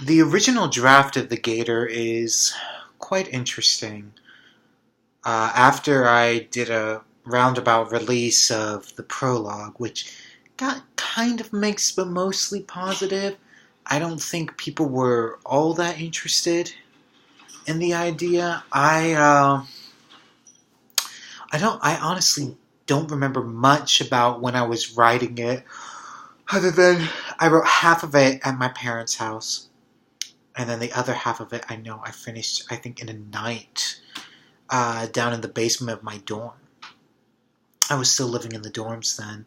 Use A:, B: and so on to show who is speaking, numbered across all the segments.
A: The original draft of the Gator is quite interesting. After I did a roundabout release of the prologue, which got kind of mixed but mostly positive, I don't think people were all that interested in the idea. I honestly don't remember much about when I was writing it, other than I wrote half of it at my parents' house, and then the other half of it I know I finished, I think, in a night down in the basement of my dorm. I was still living in the dorms then,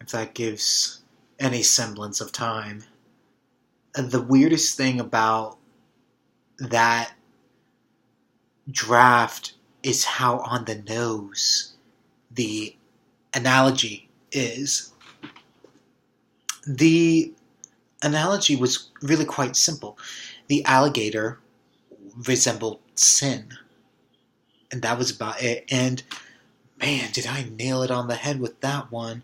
A: if that gives any semblance of time. And the weirdest thing about that draft is how on the nose the analogy is. The analogy was really quite simple. The alligator resembled sin, and that was about it. And man, did I nail it on the head with that one.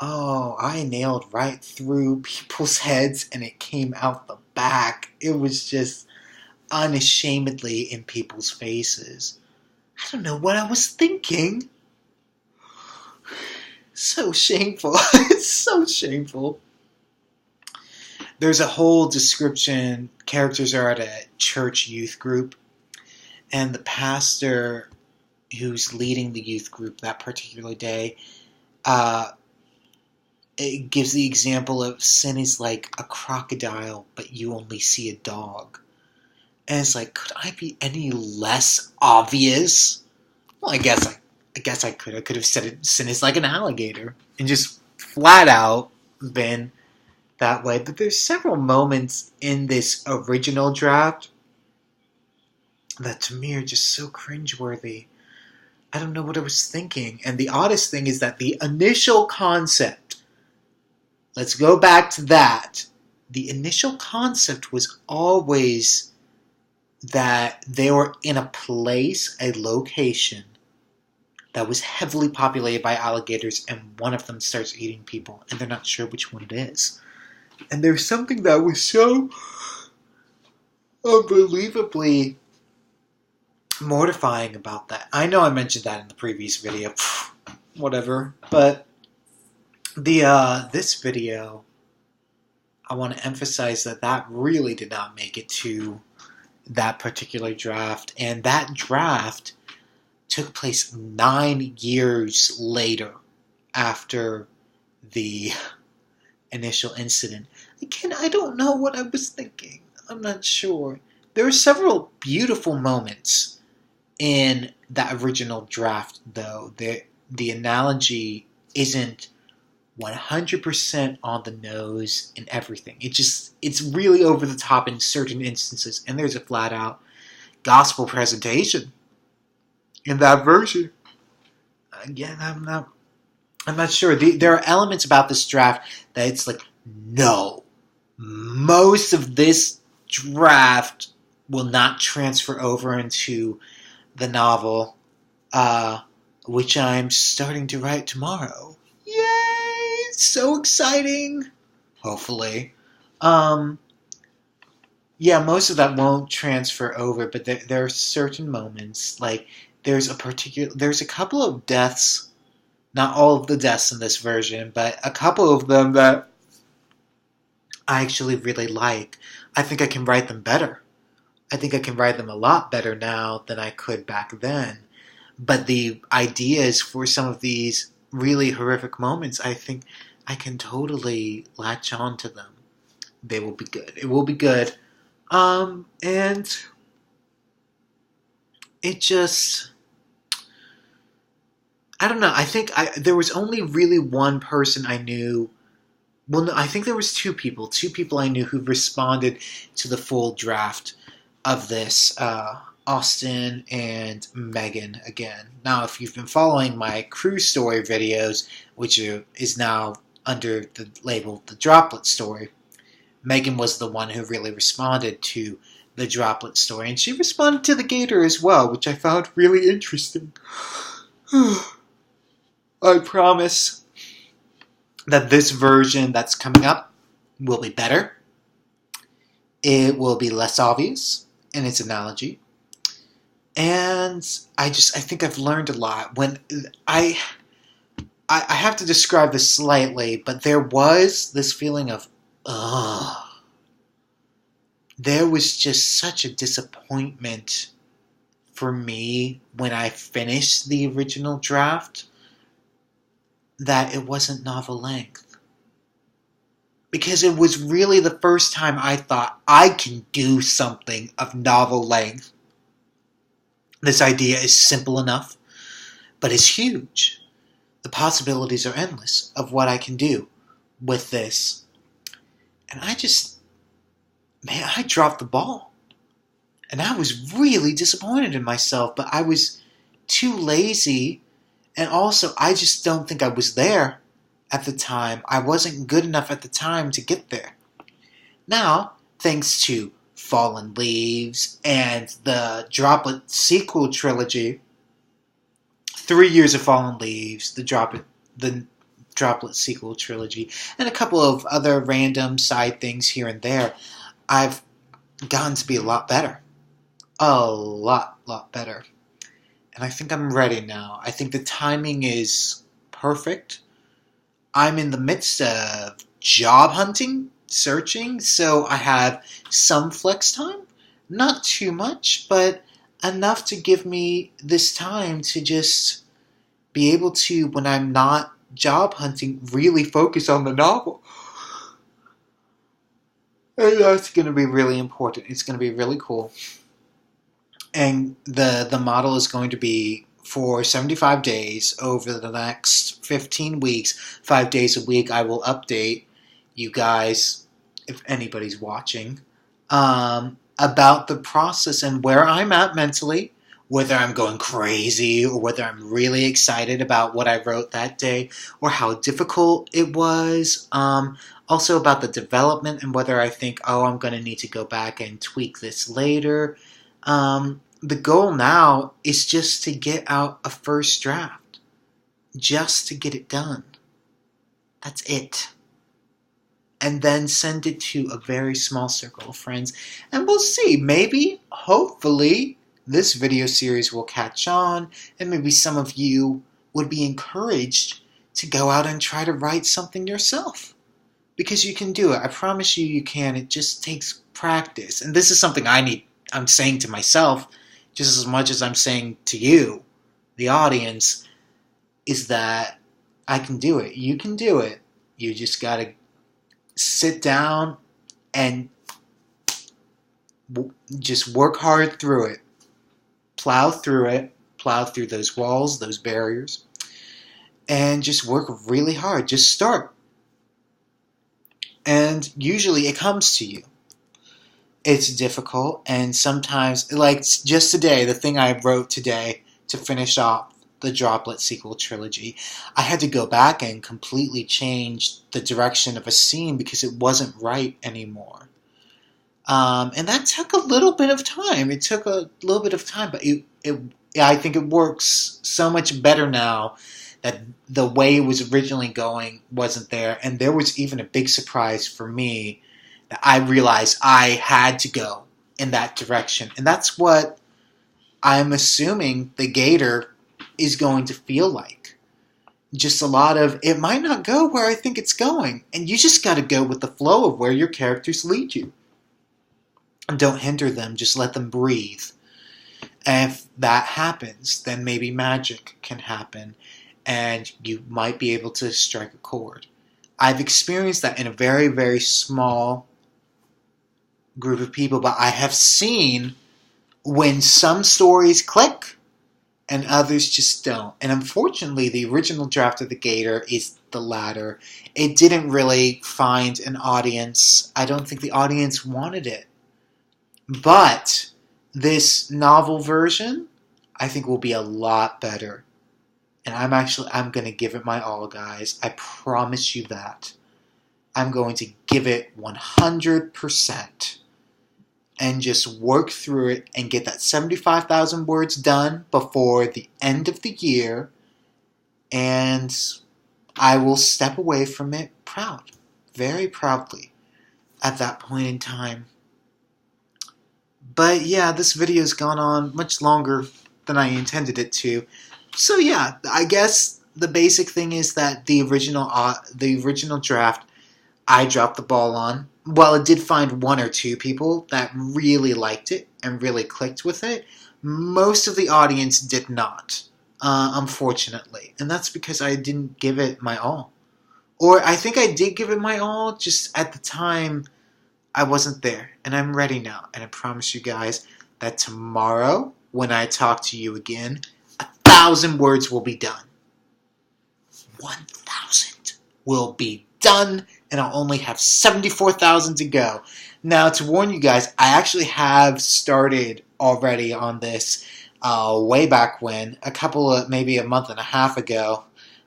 A: Oh, I nailed right through people's heads and it came out the back. It was just unashamedly in people's faces. I don't know what I was thinking. So shameful. It's so shameful. There's a whole description. Characters are at a church youth group, and the pastor who's leading the youth group that particular day uh, it gives the example of sin is like a crocodile, but you only see a dog. And it's like, could I be any less obvious? Well, I guess I could. I could have said it, sin is like an alligator, and just flat out been that way. But there's several moments in this original draft that to me are just so cringeworthy. I don't know what I was thinking. And the oddest thing is that the initial concept, let's go back to that. The initial concept was always that they were in a place, a location, that was heavily populated by alligators, and one of them starts eating people, and they're not sure which one it is. And there's something that was so unbelievably mortifying about that. I know I mentioned that in the previous video. Whatever. But this video, I want to emphasize that really did not make it to that particular draft. And that draft took place 9 years later after the initial incident. Again, I don't know what I was thinking. I'm not sure. There are several beautiful moments in that original draft, though. The analogy isn't 100% on the nose in everything. It's really over the top in certain instances, and there's a flat out gospel presentation in that version. Again, I'm not sure. There are elements about this draft that it's like, no, most of this draft will not transfer over into the novel, which I'm starting to write tomorrow. Yay! So exciting! Hopefully. Yeah, most of that won't transfer over, but there are certain moments, like there's a couple of deaths, not all of the deaths in this version, but a couple of them that I actually really like. I think I can write them better. I think I can write them a lot better now than I could back then. But the ideas for some of these really horrific moments, I think I can totally latch on to them. They will be good. It will be good. And it just, I don't know. I think there was only really one person I knew. Well, no, I think there was two people. Two people I knew who responded to the full draft of this. Austin and Megan again. Now, if you've been following my crew story videos, which is now under the label The Droplet Story, Megan was the one who really responded to the Droplet Story, and she responded to the Gator as well, which I found really interesting. I promise that this version that's coming up will be better. It will be less obvious in its analogy. And I think I've learned a lot. When I have to describe this slightly, but there was this feeling of, ugh. There was just such a disappointment for me when I finished the original draft that it wasn't novel length. Because it was really the first time I thought I can do something of novel length. This idea is simple enough, but it's huge. The possibilities are endless of what I can do with this. And I dropped the ball. And I was really disappointed in myself, but I was too lazy. And also, I just don't think I was there at the time. I wasn't good enough at the time to get there. Now, thanks to Fallen Leaves and the Droplet sequel trilogy, 3 years of Fallen Leaves, the Droplet sequel trilogy, and a couple of other random side things here and there, I've gotten to be a lot better. A lot better. And I think I'm ready now. I think the timing is perfect. I'm in the midst of job hunting, searching, so I have some flex time. Not too much, but enough to give me this time to just be able to, when I'm not job hunting, really focus on the novel. And that's going to be really important. It's going to be really cool. And the model is going to be for 75 days over the next 15 weeks. 5 days a week I will update you guys, if anybody's watching, about the process and where I'm at mentally, whether I'm going crazy or whether I'm really excited about what I wrote that day or how difficult it was. Also about the development and whether I think, I'm going to need to go back and tweak this later. The goal now is just to get out a first draft. Just to get it done. That's it. And then send it to a very small circle of friends. And we'll see. Maybe, hopefully, this video series will catch on. And maybe some of you would be encouraged to go out and try to write something yourself. Because you can do it. I promise you can. It just takes practice. And this is something I'm saying to myself, just as much as I'm saying to you, the audience, is that I can do it. You can do it. You just gotta sit down and just work hard through it. Plow through it. Plow through those walls, those barriers. And just work really hard. Just start. And usually it comes to you. It's difficult, and sometimes, like just today, the thing I wrote today to finish off the Droplet sequel trilogy, I had to go back and completely change the direction of a scene because it wasn't right anymore. And that took a little bit of time. It took a little bit of time, but I think it works so much better now that the way it was originally going wasn't there. And there was even a big surprise for me that I realized I had to go in that direction. And that's what I'm assuming the Gator is going to feel like. Just a lot of, it might not go where I think it's going. And you just got to go with the flow of where your characters lead you. And don't hinder them, just let them breathe. And if that happens, then maybe magic can happen. And you might be able to strike a chord. I've experienced that in a very, very small group of people, but I have seen when some stories click and others just don't. And unfortunately, the original draft of the Gator is the latter. It didn't really find an audience. I don't think the audience wanted it. But this novel version, I think, will be a lot better. And I'm going to give it my all, guys. I promise you that. I'm going to give it 100%. And just work through it and get that 75,000 words done before the end of the year. And I will step away from it proud. Very proudly at that point in time. But yeah, this video's gone on much longer than I intended it to. So yeah, I guess the basic thing is that the original draft I dropped the ball on. While it did find one or two people that really liked it and really clicked with it, most of the audience did not, unfortunately. And that's because I didn't give it my all. Or I think I did give it my all, just at the time I wasn't there. And I'm ready now. And I promise you guys that tomorrow, when I talk to you again, 1,000 words will be done. 1,000 will be done, and I'll only have 74,000 to go. Now, to warn you guys, I actually have started already on this way back when, maybe a month and a half ago,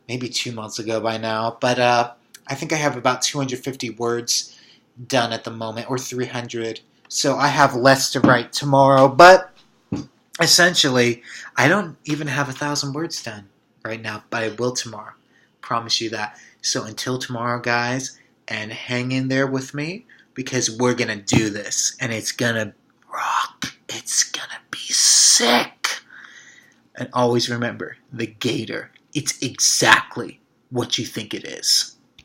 A: maybe 2 months ago by now, but I think I have about 250 words done at the moment, or 300, so I have less to write tomorrow, but essentially, I don't even have 1,000 words done right now, but I will tomorrow. Promise you that. So until tomorrow, guys, and hang in there with me because we're gonna do this, and it's gonna rock. It's gonna be sick. And always remember, the Gator. It's exactly what you think it is.